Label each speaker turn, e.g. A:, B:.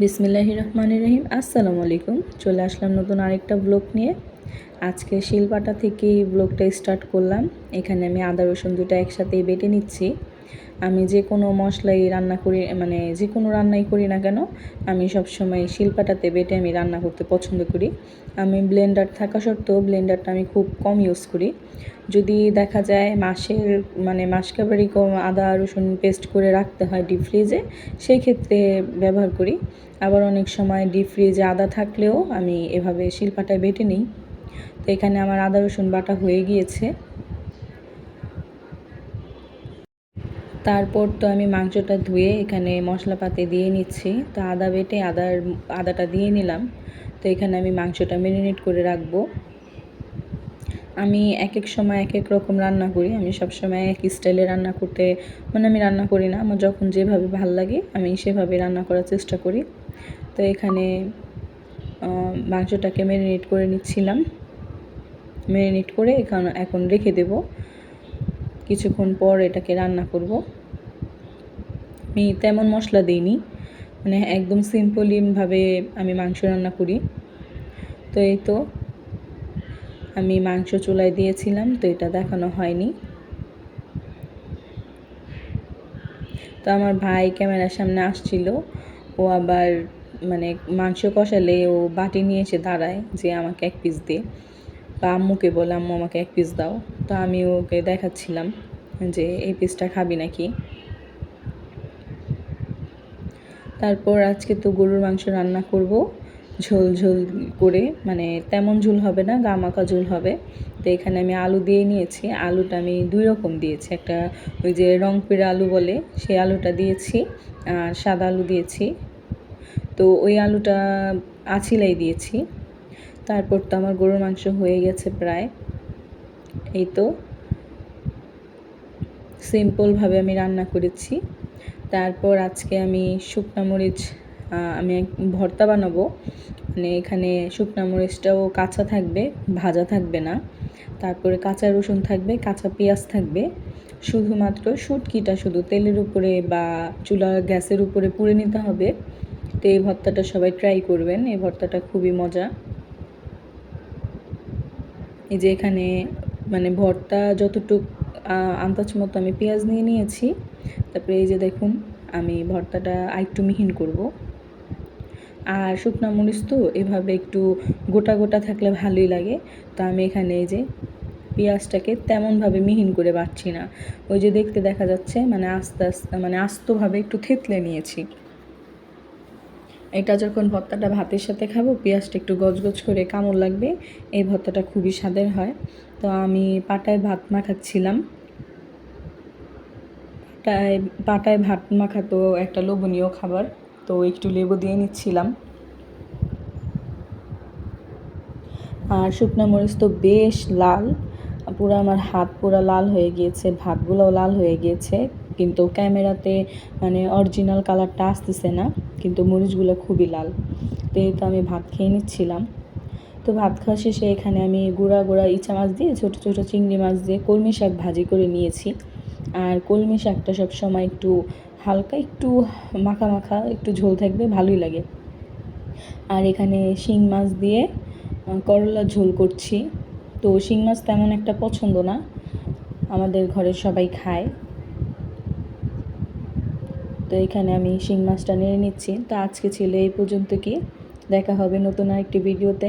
A: বিসমিল্লাহির রহমানির রহিম। আসসালামু আলাইকুম। চলে আসলাম নতুন আরেকটা ব্লগ নিয়ে। আজকে শিলপাটা থেকেই ব্লগটা স্টার্ট করলাম। এখানে আমি আদা রসুন দুটো একসাথেই বেটে নিচ্ছি। আমি যে কোনো মশলাই রান্না করি, মানে যে কোনো রান্নাই করি না কেন, আমি সবসময় শিলপাটাতে বেটে আমি রান্না করতে পছন্দ করি। আমি ব্লেন্ডার থাকা সত্ত্বেও ব্লেন্ডারটা আমি খুব কম ইউজ করি। যদি দেখা যায় মাসকাবারি কম আদা রসুন পেস্ট করে রাখতে হয় ডিপ ফ্রিজে, সেই ক্ষেত্রে ব্যবহার করি। আবার অনেক সময় ডিপ ফ্রিজে আদা থাকলেও আমি এভাবে শিলপাটায় বেটে নিই। তো এখানে আমার আদা রসুন বাটা হয়ে গিয়েছে। তারপর তো আমি মাংসটা ধুয়ে এখানে মশলাপাতি দিয়ে নিচ্ছি। তো আদা বেটে আদাটা দিয়ে নিলাম। তো এখানে আমি মাংসটা ম্যারিনেট করে রাখবো। আমি এক এক সময় এক এক রকম রান্না করি। আমি সবসময় এক স্টাইলে রান্না করতে আমি রান্না করি না। আমার যখন যেভাবে ভাল লাগে আমি সেভাবে রান্না করার চেষ্টা করি। তো এখানে মাংসটাকে ম্যারিনেট করে নিচ্ছিলাম। ম্যারিনেট করে এখন রেখে দেব। কিছুক্ষণ পর এটাকে রান্না করব। আমি তেমন মশলা দিইনি, একদম সিম্পলিভাবে আমি মাংস রান্না করি। তো এই তো আমি মাংস চুলায় দিয়েছিলাম, তো এটা দেখানো হয়নি। তো আমার ভাই ক্যামেরার সামনে আসছিল, ও আবার মাংস কষালে ও বাটি নিয়ে এসে দাঁড়ায় যে আমাকে এক পিস দে, বা আম্মুকে বলে আম্মু আমাকে এক পিস দাও। তো আমি ওকে দেখাচ্ছিলাম যে এই পিসটা খাবি নাকি। তারপর আজকে তো গরুর মাংস রান্না করব ঝোল ঝোল করে, তেমন ঝোল হবে না, গামাখা ঝোল হবে। তো এখানে আমি আলু দিয়ে নিয়েছি। আলুটা আমি দুই রকম দিয়েছি, একটা ওই যে রংপুরের আলু বলে সেই আলুটা দিয়েছি, আর সাদা আলু দিয়েছি। তো ওই আলুটা আছিলাই দিয়েছি। তারপর তো আমার গরুর মাংস হয়ে গেছে প্রায়। এই তো সিম্পলভাবে আমি রান্না করেছি। তারপর আজকে আমি শুকনো মরিচ আমি ভর্তা বানাবো। এখানে শুকনো মরিচটাও কাঁচা থাকবে, ভাজা থাকবে না। তারপরে কাঁচা রসুন থাকবে, কাঁচা পেঁয়াজ থাকবে। শুধুমাত্র শুটকিটা শুধু তেলের উপরে বা গ্যাসের উপরে পুড়ে নিতে হবে। তো এই ভর্তাটা সবাই ট্রাই করবেন, এই ভর্তাটা খুবই মজা। এই যে এখানে ভর্তা যতটুক আন্দাজ মতো আমি পেঁয়াজ নিয়ে নিয়েছি। তারপরে এই যে দেখুন আমি ভর্তাটা আরেকটু মিহিন করব। আর শুকনো মরিচ তো এভাবে একটু গোটা গোটা থাকলে ভালোই লাগে। তো আমি এখানে এই যে পেঁয়াজটাকে তেমনভাবে মিহিন করে বাটছি না, ওই যে দেখতে দেখা যাচ্ছে আস্তে আস্তে আস্তভাবে একটু থেতলে নিয়েছি। এটা যখন ভর্তাটা ভাতের সাথে খাবো, পেঁয়াজটা একটু গজগজ করে কামড় লাগবে, এই ভর্তাটা খুবই স্বাদের হয়। তো আমি পাটায় ভাত মাখাচ্ছিলাম। পাটায় ভাত মাখা তো একটা লোভনীয় খাবার, তো একটু লেবু দিয়ে নিচ্ছিলাম। আর শুকনো মরিচ তো বেশ লাল, পুরো আমার হাত পুরো লাল হয়ে গিয়েছে, ভাতগুলোও লাল হয়ে গিয়েছে, কিন্তু ক্যামেরাতে অরিজিনাল কালারটা আসতেছে না, কিন্তু মরিচগুলো খুবই লাল। তো এই তো আমি ভাত খেয়ে নিচ্ছিলাম। তো ভাত খাওয়া শেষে এখানে আমি গুঁড়া ইচা মাছ দিয়ে, ছোটো ছোটো চিংড়ি মাছ দিয়ে কলমি শাক ভাজি করে নিয়েছি। আর কলমি শাকটা সবসময় একটু হালকা, একটু মাখা মাখা, একটু ঝোল থাকবে, ভালোই লাগে। আর এখানে শিং মাছ দিয়ে করলা ঝোল করছি। তো শিং মাছ তেমন একটা পছন্দ না, আমাদের ঘরের সবাই খায়। তো এখানে আমি শিং মাছটা নেড়ে নিচ্ছি। তো আজকে ছিল এই পর্যন্ত, কি দেখা হবে নতুন আরেকটি ভিডিওতে।